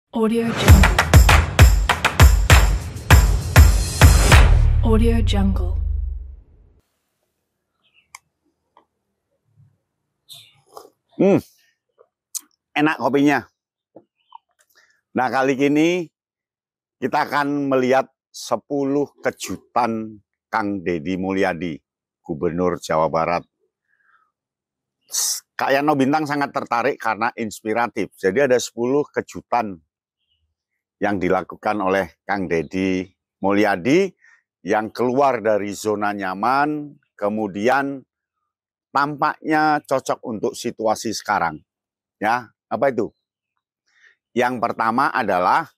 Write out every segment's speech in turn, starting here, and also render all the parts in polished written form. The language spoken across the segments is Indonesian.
Audio Jungle. Audio Jungle. Enak kopinya. Nah, kali ini kita akan melihat 10 kejutan Kang Deddy Mulyadi, Gubernur Jawa Barat. Kak Yano Bintang sangat tertarik karena inspiratif. Jadi ada 10 kejutan yang dilakukan oleh Kang Deddy Mulyadi yang keluar dari zona nyaman, kemudian tampaknya cocok untuk situasi sekarang. Ya, apa itu? Yang pertama adalah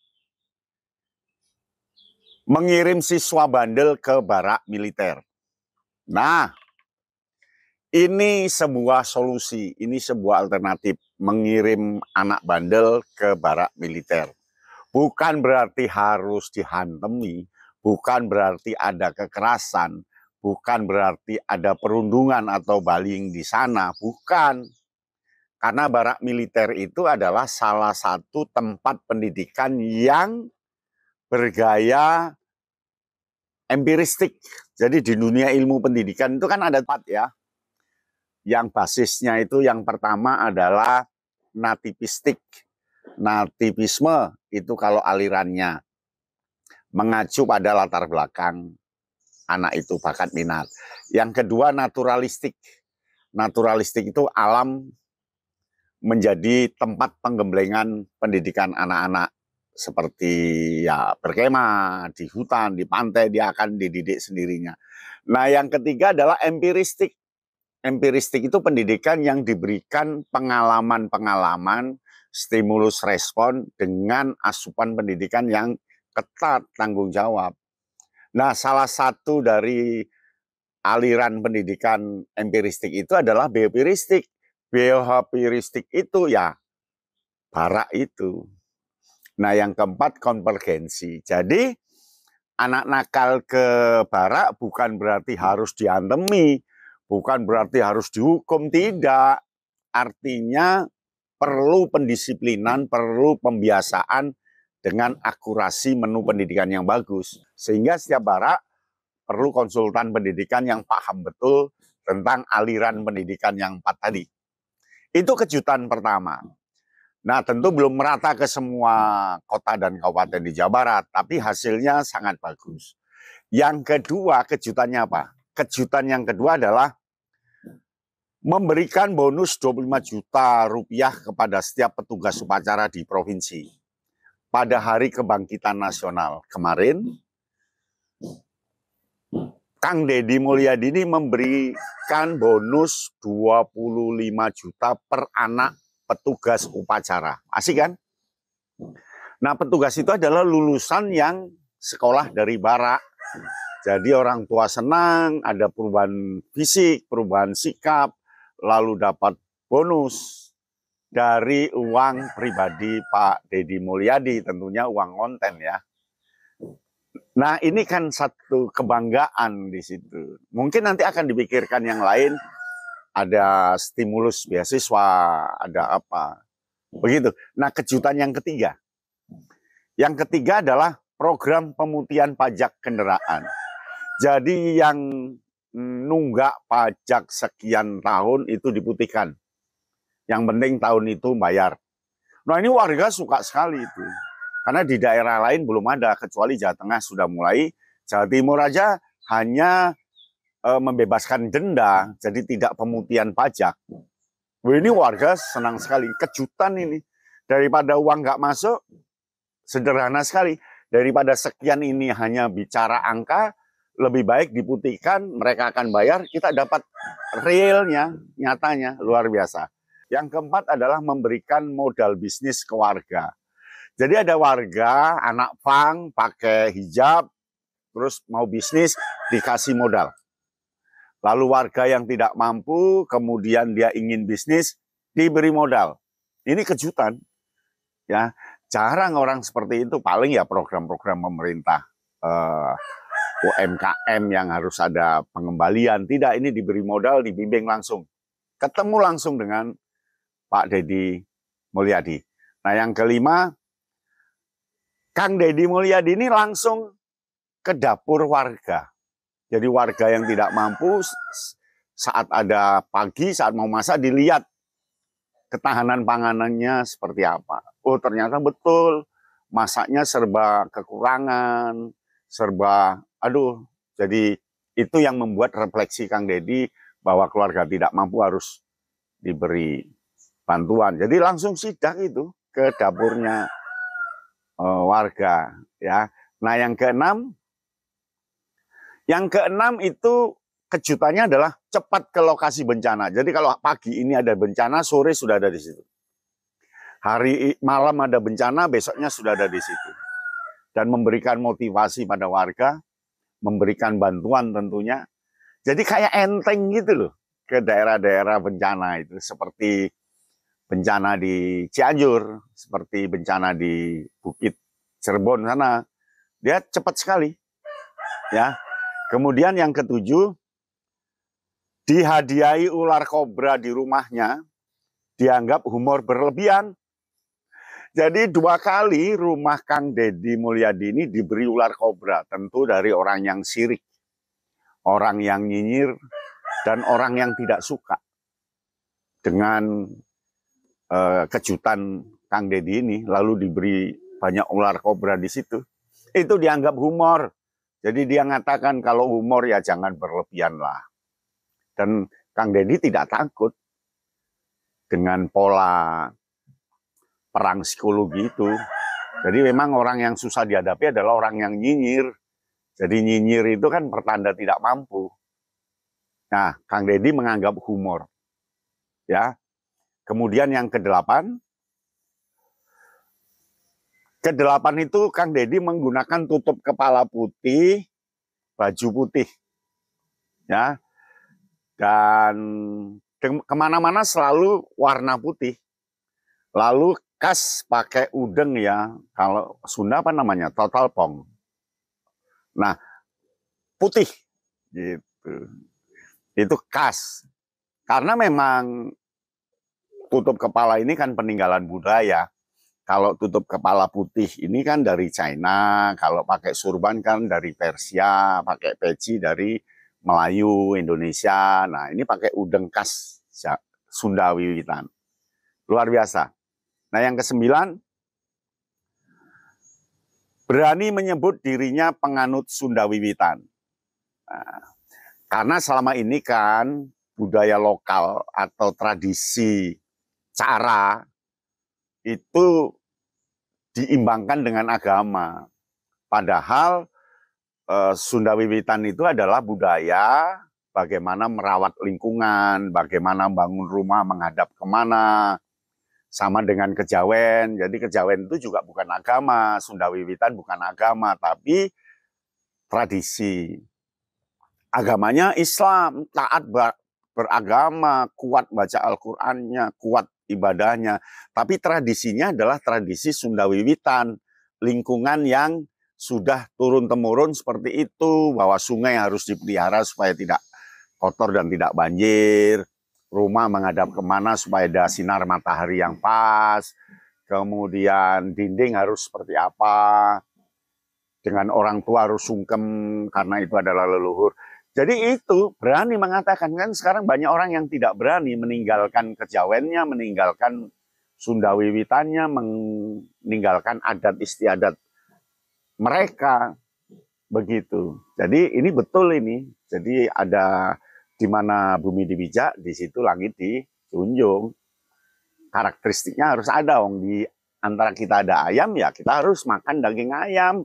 mengirim siswa bandel ke barak militer. Nah, ini sebuah solusi, ini sebuah alternatif, mengirim anak bandel ke barak militer. Bukan berarti harus dihantemi, bukan berarti ada kekerasan, bukan berarti ada perundungan atau baling di sana, bukan. Karena barak militer itu adalah salah satu tempat pendidikan yang bergaya empiristik. Jadi di dunia ilmu pendidikan itu kan ada 4 ya. Yang basisnya itu yang pertama adalah nativistik. Nativisme itu kalau alirannya mengacu pada latar belakang anak itu bakat minat. Yang kedua naturalistik. Naturalistik itu alam menjadi tempat penggemblengan pendidikan anak-anak. Seperti ya berkemah, di hutan, di pantai, dia akan dididik sendirinya. Nah, yang ketiga adalah empiristik. Empiristik itu pendidikan yang diberikan pengalaman-pengalaman, stimulus respon dengan asupan pendidikan yang ketat, tanggung jawab. Nah, salah satu dari aliran pendidikan empiristik itu adalah bioempiristik. Bioempiristik itu ya barak itu. Nah, yang keempat konvergensi. Jadi anak nakal ke barak bukan berarti harus diantemi, bukan berarti harus dihukum, tidak. Artinya perlu pendisiplinan, perlu pembiasaan dengan akurasi menu pendidikan yang bagus. Sehingga setiap barak perlu konsultan pendidikan yang paham betul tentang aliran pendidikan yang 4 tadi. Itu kejutan pertama. Nah, tentu belum merata ke semua kota dan kabupaten di Jawa Barat, tapi hasilnya sangat bagus. Yang kedua, kejutannya apa? Kejutan yang kedua adalah memberikan bonus 25 juta rupiah kepada setiap petugas upacara di provinsi. Pada Hari Kebangkitan Nasional kemarin, Kang Deddy Mulyadi ini memberikan bonus 25 juta per anak petugas upacara. Asik kan? Nah, petugas itu adalah lulusan yang sekolah dari barak. Jadi orang tua senang, ada perubahan fisik, perubahan sikap, lalu dapat bonus dari uang pribadi Pak Deddy Mulyadi, tentunya uang konten ya. Nah, ini kan satu kebanggaan di situ. Mungkin nanti akan dipikirkan yang lain, ada stimulus beasiswa, ada apa. Begitu. Nah, kejutan yang ketiga. Yang ketiga adalah program pemutihan pajak kendaraan. Jadi yang nunggak pajak sekian tahun itu diputihkan. Yang penting tahun itu bayar. Nah, ini warga suka sekali itu. Karena di daerah lain belum ada, kecuali Jawa Tengah sudah mulai. Jawa Timur aja hanya membebaskan denda, jadi tidak pemutihan pajak. Ini warga senang sekali, kejutan ini. Daripada uang nggak masuk, sederhana sekali. Daripada sekian ini hanya bicara angka, lebih baik diputihkan, mereka akan bayar, kita dapat realnya, nyatanya, luar biasa. Yang keempat adalah memberikan modal bisnis ke warga. Jadi ada warga, anak pang, pakai hijab, terus mau bisnis, dikasih modal. Lalu warga yang tidak mampu, kemudian dia ingin bisnis, diberi modal. Ini kejutan. Ya, jarang orang seperti itu, paling ya program-program pemerintah. UMKM yang harus ada pengembalian. Tidak, ini diberi modal, dibimbing langsung. Ketemu langsung dengan Pak Deddy Mulyadi. Nah, yang kelima, Kang Deddy Mulyadi ini langsung ke dapur warga. Jadi warga yang tidak mampu saat ada pagi, saat mau masak dilihat ketahanan panganannya seperti apa. Oh ternyata betul, masaknya serba kekurangan, serba, aduh. Jadi itu yang membuat refleksi Kang Deddy bahwa keluarga tidak mampu harus diberi bantuan. Jadi langsung sidak itu ke dapurnya warga. Ya. Nah yang keenam itu kejutannya adalah cepat ke lokasi bencana. Jadi kalau pagi ini ada bencana, sore sudah ada di situ. Malam ada bencana, besoknya sudah ada di situ. Dan memberikan motivasi pada warga, memberikan bantuan tentunya. Jadi kayak enteng gitu loh ke daerah-daerah bencana itu. Seperti bencana di Cianjur, seperti bencana di Bukit Cirebon sana. Dia cepat sekali. Ya. Kemudian yang ketujuh, dihadiahi ular kobra di rumahnya, dianggap humor berlebihan. Jadi 2 kali rumah Kang Deddy Mulyadi ini diberi ular kobra, tentu dari orang yang sirik, orang yang nyinyir, dan orang yang tidak suka dengan kejutan Kang Deddy ini, lalu diberi banyak ular kobra di situ. Itu dianggap humor. Jadi dia mengatakan kalau humor ya jangan berlebihan lah. Dan Kang Deddy tidak takut dengan pola perang psikologi itu. Jadi memang orang yang susah dihadapi adalah orang yang nyinyir. Jadi nyinyir itu kan pertanda tidak mampu. Nah, Kang Deddy menganggap humor. Ya. Kemudian yang kedelapan itu Kang Deddy menggunakan tutup kepala putih, baju putih. Ya. Dan kemana-mana selalu warna putih. Lalu khas pakai udeng ya, kalau Sunda apa namanya, total pong. Nah, putih gitu. Itu khas. Karena memang tutup kepala ini kan peninggalan budaya. Kalau tutup kepala putih ini kan dari China, kalau pakai surban kan dari Persia, pakai peci dari Melayu, Indonesia. Nah, ini pakai udeng khas Sunda Wiwitan. Luar biasa. Nah, yang ke-9, berani menyebut dirinya penganut Sunda Wiwitan. Nah, karena selama ini kan budaya lokal atau tradisi cara itu diimbangkan dengan agama. Padahal Sunda Wiwitan itu adalah budaya bagaimana merawat lingkungan, bagaimana bangun rumah menghadap kemana, sama dengan kejawen. Jadi kejawen itu juga bukan agama, Sunda Wiwitan bukan agama, tapi tradisi. Agamanya Islam, taat beragama, kuat baca Al-Qur'annya, kuat ibadahnya. Tapi tradisinya adalah tradisi Sunda Wiwitan, lingkungan yang sudah turun-temurun seperti itu, bahwa sungai harus dipelihara supaya tidak kotor dan tidak banjir, rumah menghadap kemana supaya ada sinar matahari yang pas, kemudian dinding harus seperti apa, dengan orang tua harus sungkem karena itu adalah leluhur. Jadi itu berani mengatakan, kan sekarang banyak orang yang tidak berani meninggalkan kejawennya, meninggalkan Sunda Wiwitannya, meninggalkan adat istiadat mereka, begitu. Jadi ini betul ini. Jadi ada di mana bumi dipijak, di situ langit dijunjung. Karakteristiknya harus ada, di antara kita ada ayam ya kita harus makan daging ayam.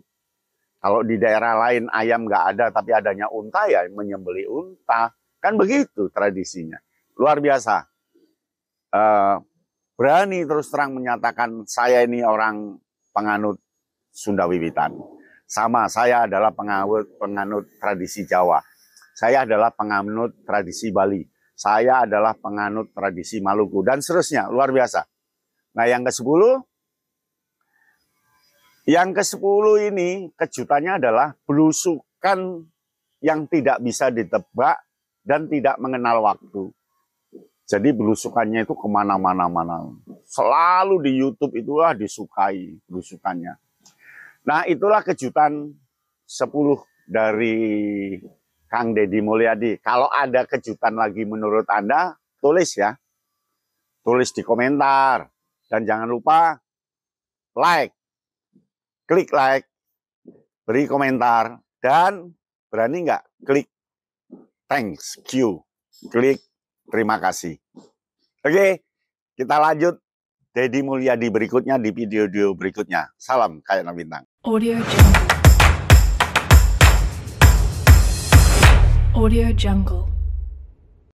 Kalau di daerah lain ayam nggak ada tapi adanya unta ya menyembelih unta. Kan begitu tradisinya. Luar biasa. Berani terus terang menyatakan saya ini orang penganut Sunda Wiwitan. Sama, saya adalah penganut tradisi Jawa. Saya adalah penganut tradisi Bali. Saya adalah penganut tradisi Maluku. Dan seterusnya, luar biasa. Nah yang ke-10, ini kejutannya adalah belusukan yang tidak bisa ditebak dan tidak mengenal waktu. Jadi belusukannya itu kemana-mana. Selalu di YouTube itu disukai belusukannya. Nah, itulah kejutan 10 dari Kang Deddy Mulyadi. Kalau ada kejutan lagi menurut Anda, tulis ya. Tulis di komentar. Dan jangan lupa like. Klik like. Beri komentar. Dan berani nggak klik thanks you. Klik terima kasih. Oke, kita lanjut Deddy Mulyadi berikutnya di video berikutnya. Salam Kayak Bintang. Audio Jungle. Audio Jungle.